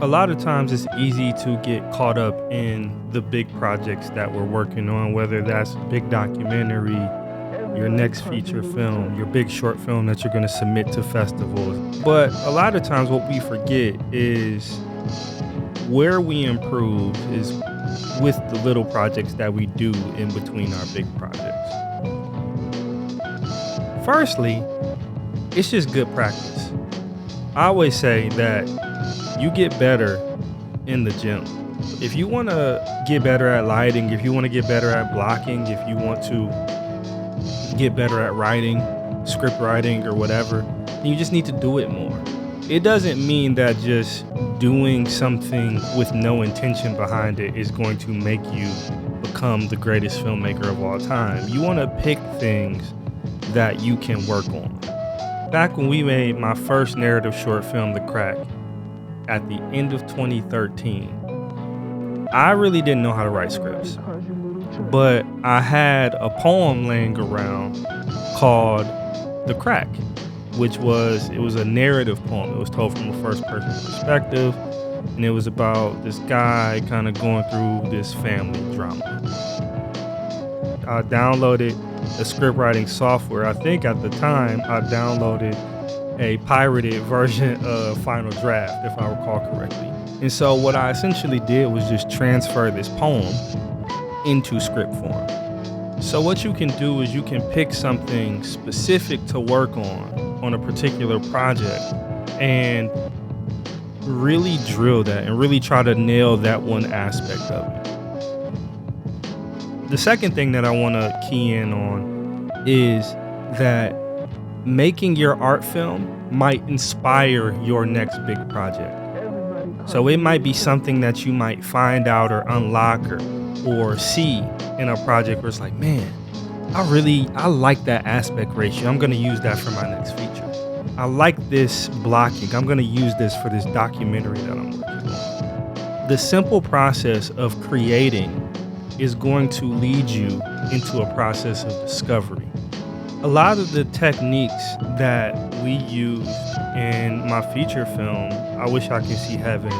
A lot of times it's easy to get caught up in the big projects that we're working on, whether that's a big documentary, your next feature film, your big short film that you're going to submit to festivals. But a lot of times what we forget is where we improve is with the little projects that we do in between our big projects. Firstly, it's just good practice. I always say that you get better in the gym. If you want to get better at lighting, if you want to get better at blocking, if you want to get better at writing, script writing or whatever, then you just need to do it more. It doesn't mean that just doing something with no intention behind it is going to make you become the greatest filmmaker of all time. You want to pick things that you can work on. Back when we made my first narrative short film, The Crack, at the end of 2013, I really didn't know how to write scripts, but I had a poem laying around called The Crack, which was a narrative poem. It was told from a first person perspective, and it was about this guy kind of going through this family drama. I downloaded a script writing software. I think at the time I downloaded a pirated version of Final Draft, if I recall correctly. And so what I essentially did was just transfer this poem into script form. So what you can do is you can pick something specific to work on a particular project and really drill that and really try to nail that one aspect of it. The second thing that I want to key in on is that making your art film might inspire your next big project. So it might be something that you might find out or unlock or see in a project where it's like, man, I like that aspect ratio. I'm going to use that for my next feature. I like this blocking. I'm going to use this for this documentary that I'm working on. The simple process of creating is going to lead you into a process of discovery. A lot of the techniques that we used in my feature film, I Wish I Could See Heaven,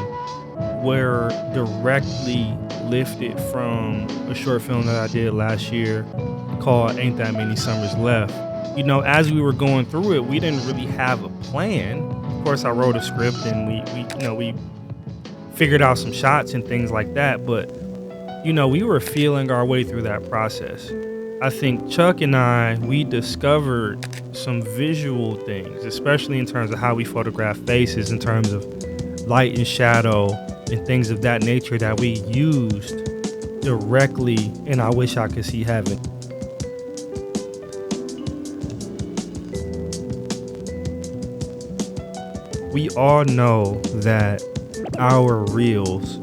were directly lifted from a short film that I did last year called Ain't That Many Summers Left. You know, as we were going through it, we didn't really have a plan. Of course, I wrote a script and we figured out some shots and things like that, but we were feeling our way through that process. I think Chuck and I, we discovered some visual things, especially in terms of how we photograph faces, in terms of light and shadow and things of that nature that we used directly in I Wish I Could See Heaven. We all know that our reels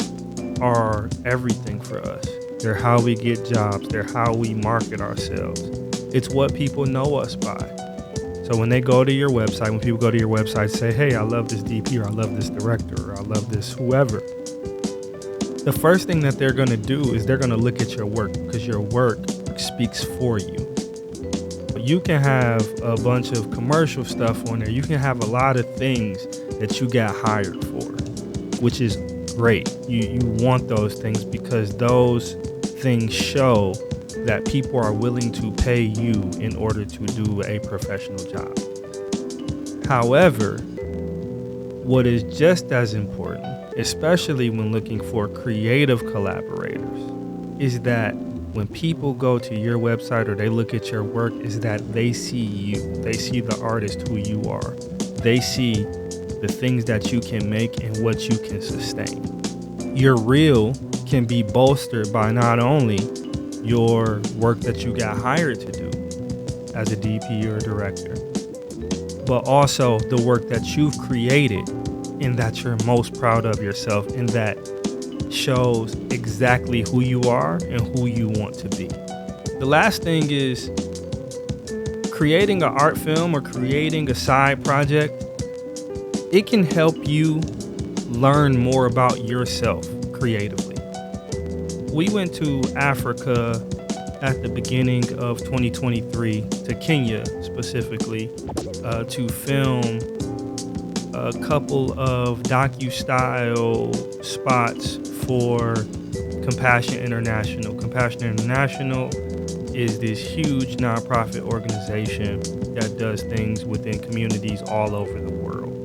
are everything for us. They're how we get jobs. They're how we market ourselves. It's what people know us by. So when they go to your website, when people go to your website, say, hey, I love this DP, or I love this director, or I love this whoever. The first thing that they're going to do is they're going to look at your work, because your work speaks for you. You can have a bunch of commercial stuff on there. You can have a lot of things that you got hired for, which is great. You want those things because those things show that people are willing to pay you in order to do a professional job. However, what is just as important, especially when looking for creative collaborators, is that when people go to your website or they look at your work, is that they see you. They see the artist who you are. They see the things that you can make and what you can sustain. Your reel can be bolstered by not only your work that you got hired to do as a DP or a director, but also the work that you've created and that you're most proud of yourself and that shows exactly who you are and who you want to be. The last thing is creating an art film or creating a side project. It can help you learn more about yourself creatively. We went to Africa at the beginning of 2023, to Kenya specifically, to film a couple of docu-style spots for Compassion International. Compassion International is this huge nonprofit organization that does things within communities all over the world.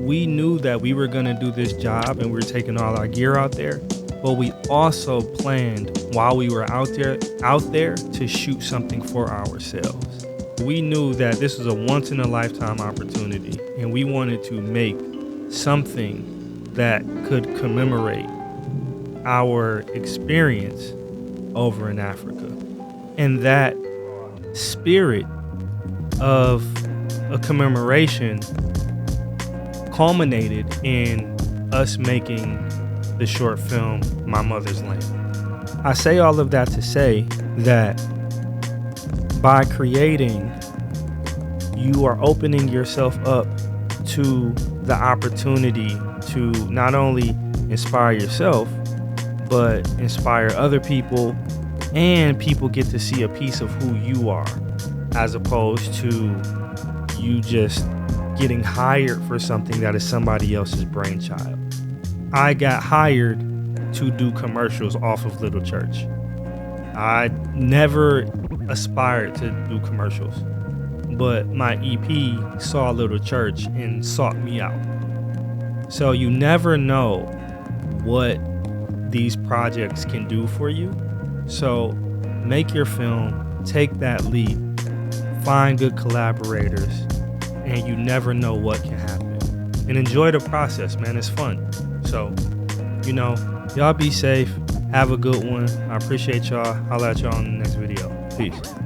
We knew that we were going to do this job and we were taking all our gear out there, but we also planned while we were out there to shoot something for ourselves. We knew that this was a once in a lifetime opportunity, and we wanted to make something that could commemorate our experience over in Africa. And that spirit of a commemoration culminated in us making the short film My Mother's Land. I say all of that to say that by creating, you are opening yourself up to the opportunity to not only inspire yourself, but inspire other people, and people get to see a piece of who you are, as opposed to you just getting hired for something that is somebody else's brainchild. I got hired to do commercials off of Little Church. I never aspired to do commercials, but my EP saw Little Church and sought me out. So you never know what these projects can do for you. So make your film, take that leap, find good collaborators, and you never know what can happen. And enjoy the process, man. It's fun. So, y'all be safe. Have a good one. I appreciate y'all. I'll at y'all in the next video. Peace.